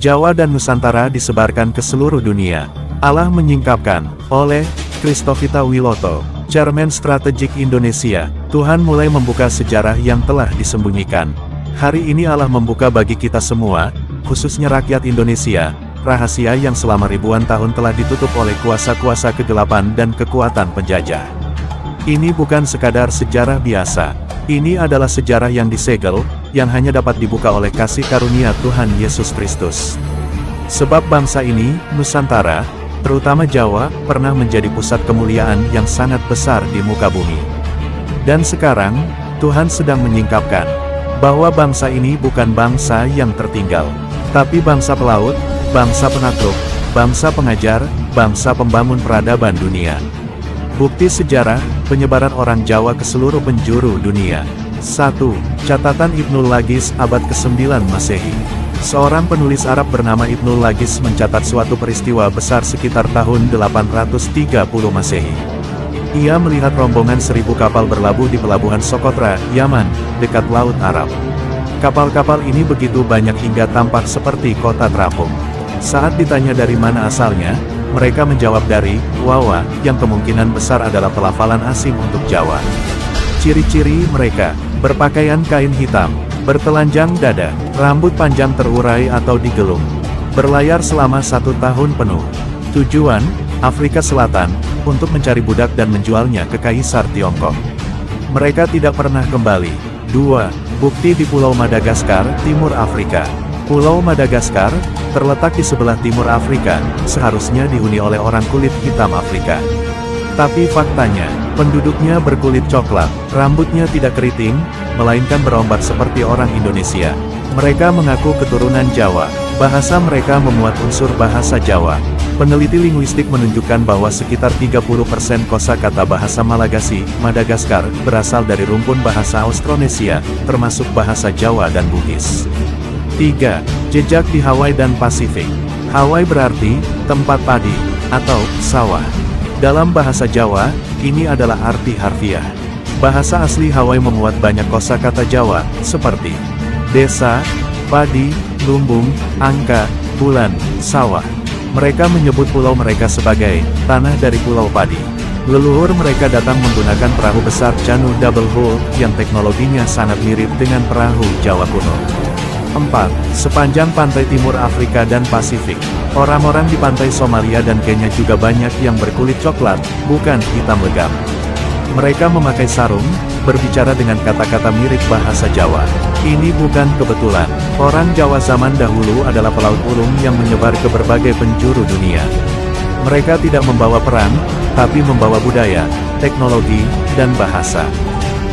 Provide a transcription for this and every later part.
Jawa dan Nusantara disebarkan ke seluruh dunia. Allah menyingkapkan, oleh Christovita Wiloto, Chairman Strategik Indonesia, Tuhan mulai membuka sejarah yang telah disembunyikan. Hari ini Allah membuka bagi kita semua, khususnya rakyat Indonesia, rahasia yang selama ribuan tahun telah ditutup oleh kuasa-kuasa kegelapan dan kekuatan penjajah. Ini bukan sekadar sejarah biasa. Ini adalah sejarah yang disegel, yang hanya dapat dibuka oleh kasih karunia Tuhan Yesus Kristus. Sebab bangsa ini, Nusantara, terutama Jawa, pernah menjadi pusat kemuliaan yang sangat besar di muka bumi. Dan sekarang, Tuhan sedang menyingkapkan, bahwa bangsa ini bukan bangsa yang tertinggal, tapi bangsa pelaut, bangsa penakluk, bangsa pengajar, bangsa pembangun peradaban dunia. Bukti sejarah, penyebaran orang Jawa ke seluruh penjuru dunia. 1. Catatan Ibnul Lagis abad ke-9 Masehi. Seorang penulis Arab bernama Ibnul Lagis mencatat suatu peristiwa besar sekitar tahun 830 Masehi. Ia melihat rombongan 1000 kapal berlabuh di pelabuhan Sokotra, Yaman, dekat Laut Arab. Kapal-kapal ini begitu banyak hingga tampak seperti kota terapung. Saat ditanya dari mana asalnya, mereka menjawab dari Wawa, yang kemungkinan besar adalah pelafalan asing untuk Jawa. Ciri-ciri mereka, berpakaian kain hitam, bertelanjang dada, rambut panjang terurai atau digelung, berlayar selama 1 tahun penuh. Tujuan, Afrika Selatan, untuk mencari budak dan menjualnya ke Kaisar Tiongkok. Mereka tidak pernah kembali. 2. Bukti di Pulau Madagaskar, Timur Afrika. Pulau Madagaskar, terletak di sebelah timur Afrika, seharusnya dihuni oleh orang kulit hitam Afrika. Tapi faktanya, penduduknya berkulit coklat, rambutnya tidak keriting, melainkan berombak seperti orang Indonesia. Mereka mengaku keturunan Jawa, bahasa mereka memuat unsur bahasa Jawa. Peneliti linguistik menunjukkan bahwa sekitar 30% kosakata bahasa Malagasy, Madagaskar, berasal dari rumpun bahasa Austronesia, termasuk bahasa Jawa dan Bugis. 3. Jejak di Hawaii dan Pasifik. Hawaii berarti, tempat padi, atau sawah. Dalam bahasa Jawa, ini adalah arti harfiah. Bahasa asli Hawaii memuat banyak kosakata Jawa, seperti desa, padi, lumbung, angka, bulan, sawah. Mereka menyebut pulau mereka sebagai tanah dari Pulau Padi. Leluhur mereka datang menggunakan perahu besar canoe double hull, yang teknologinya sangat mirip dengan perahu Jawa kuno. 4. Sepanjang pantai timur Afrika dan Pasifik. Orang-orang di pantai Somalia dan Kenya juga banyak yang berkulit coklat, bukan hitam legam. Mereka memakai sarung, berbicara dengan kata-kata mirip bahasa Jawa. Ini bukan kebetulan. Orang Jawa zaman dahulu adalah pelaut ulung yang menyebar ke berbagai penjuru dunia. Mereka tidak membawa perang, tapi membawa budaya, teknologi, dan bahasa.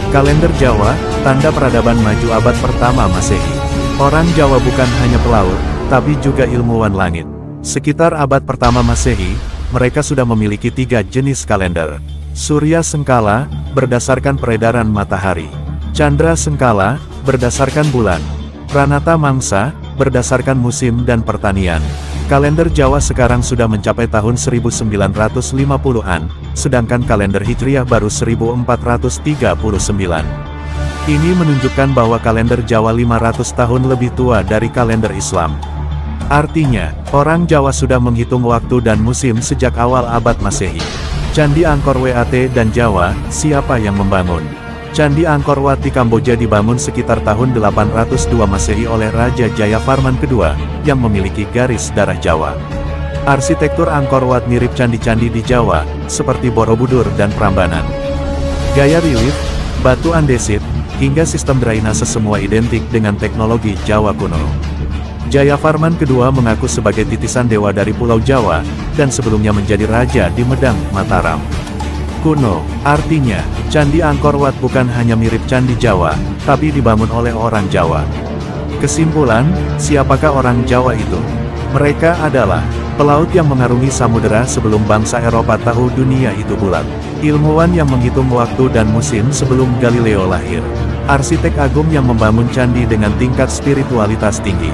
Kalender Jawa, tanda peradaban maju abad pertama Masehi. Orang Jawa bukan hanya pelaut, tapi juga ilmuwan langit. Sekitar abad pertama Masehi, mereka sudah memiliki 3 jenis kalender. Surya Sengkala, berdasarkan peredaran matahari. Candra Sengkala, berdasarkan bulan. Pranata Mangsa, berdasarkan musim dan pertanian. Kalender Jawa sekarang sudah mencapai tahun 1950-an, sedangkan kalender Hijriah baru 1439. Ini menunjukkan bahwa kalender Jawa 500 tahun lebih tua dari kalender Islam. Artinya, orang Jawa sudah menghitung waktu dan musim sejak awal abad Masehi. Candi Angkor Wat dan Jawa, siapa yang membangun? Candi Angkor Wat di Kamboja dibangun sekitar tahun 802 Masehi oleh Raja Jayavarman II, yang memiliki garis darah Jawa. Arsitektur Angkor Wat mirip candi-candi di Jawa, seperti Borobudur dan Prambanan. Gaya relief, batu andesit, hingga sistem drainase semua identik dengan teknologi Jawa kuno. Jayavarman II mengaku sebagai titisan dewa dari Pulau Jawa, dan sebelumnya menjadi raja di Medang, Mataram. Kuno, artinya, Candi Angkor Wat bukan hanya mirip candi Jawa, tapi dibangun oleh orang Jawa. Kesimpulan, siapakah orang Jawa itu? Mereka adalah pelaut yang mengarungi samudera sebelum bangsa Eropa tahu dunia itu bulat. Ilmuwan yang menghitung waktu dan musim sebelum Galileo lahir. Arsitek agung yang membangun candi dengan tingkat spiritualitas tinggi.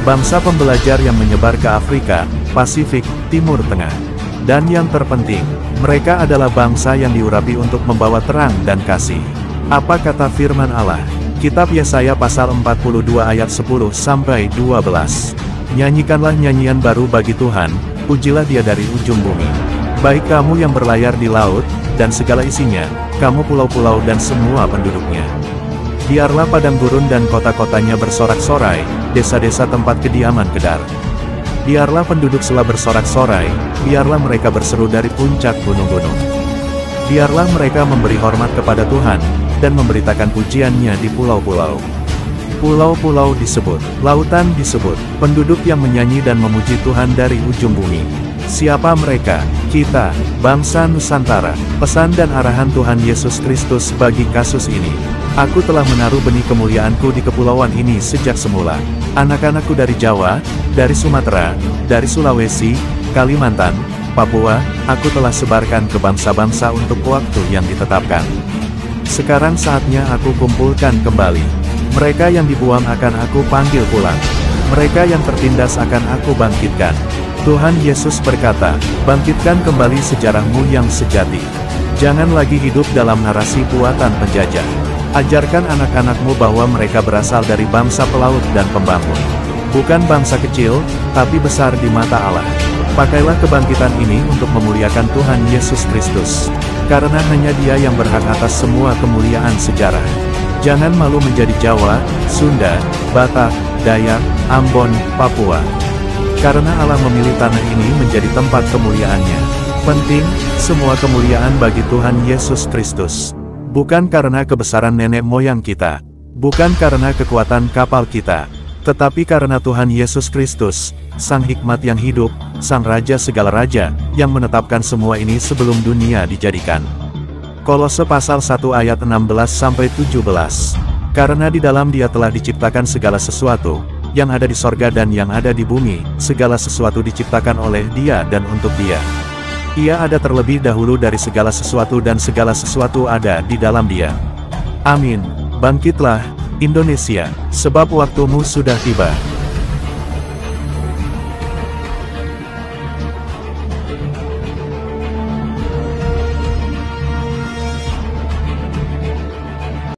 Bangsa pembelajar yang menyebar ke Afrika, Pasifik, Timur Tengah. Dan yang terpenting, mereka adalah bangsa yang diurapi untuk membawa terang dan kasih. Apa kata firman Allah? Kitab Yesaya pasal 42 ayat 10-12. Nyanyikanlah nyanyian baru bagi Tuhan, pujilah Dia dari ujung bumi. Baik kamu yang berlayar di laut, dan segala isinya, kamu pulau-pulau dan semua penduduknya. Biarlah padang gurun dan kota-kotanya bersorak-sorai, desa-desa tempat kediaman kedar. Biarlah penduduk Sela bersorak-sorai, biarlah mereka berseru dari puncak gunung-gunung. Biarlah mereka memberi hormat kepada Tuhan, dan memberitakan pujiannya di pulau-pulau. Pulau-pulau disebut, lautan disebut, penduduk yang menyanyi dan memuji Tuhan dari ujung bumi. Siapa mereka? Kita, bangsa Nusantara. Pesan dan arahan Tuhan Yesus Kristus bagi kasus ini. Aku telah menaruh benih kemuliaanku di kepulauan ini sejak semula. Anak-anakku dari Jawa, dari Sumatera, dari Sulawesi, Kalimantan, Papua, aku telah sebarkan ke bangsa-bangsa untuk waktu yang ditetapkan. Sekarang saatnya aku kumpulkan kembali. Mereka yang dibuang akan aku panggil pulang. Mereka yang tertindas akan aku bangkitkan. Tuhan Yesus berkata, bangkitkan kembali sejarahmu yang sejati. Jangan lagi hidup dalam narasi buatan penjajah. Ajarkan anak-anakmu bahwa mereka berasal dari bangsa pelaut dan pembangun. Bukan bangsa kecil, tapi besar di mata Allah. Pakailah kebangkitan ini untuk memuliakan Tuhan Yesus Kristus. Karena hanya Dia yang berhak atas semua kemuliaan sejarah. Jangan malu menjadi Jawa, Sunda, Batak, Dayak, Ambon, Papua. Karena Allah memilih tanah ini menjadi tempat kemuliaannya. Penting, semua kemuliaan bagi Tuhan Yesus Kristus. Bukan karena kebesaran nenek moyang kita. Bukan karena kekuatan kapal kita. Tetapi karena Tuhan Yesus Kristus, Sang Hikmat yang hidup, Sang Raja segala raja, yang menetapkan semua ini sebelum dunia dijadikan. Kolose pasal 1 ayat 16-17. Karena di dalam Dia telah diciptakan segala sesuatu, yang ada di sorga dan yang ada di bumi, segala sesuatu diciptakan oleh Dia dan untuk Dia. Ia ada terlebih dahulu dari segala sesuatu dan segala sesuatu ada di dalam Dia. Amin. Bangkitlah, Indonesia, sebab waktumu sudah tiba.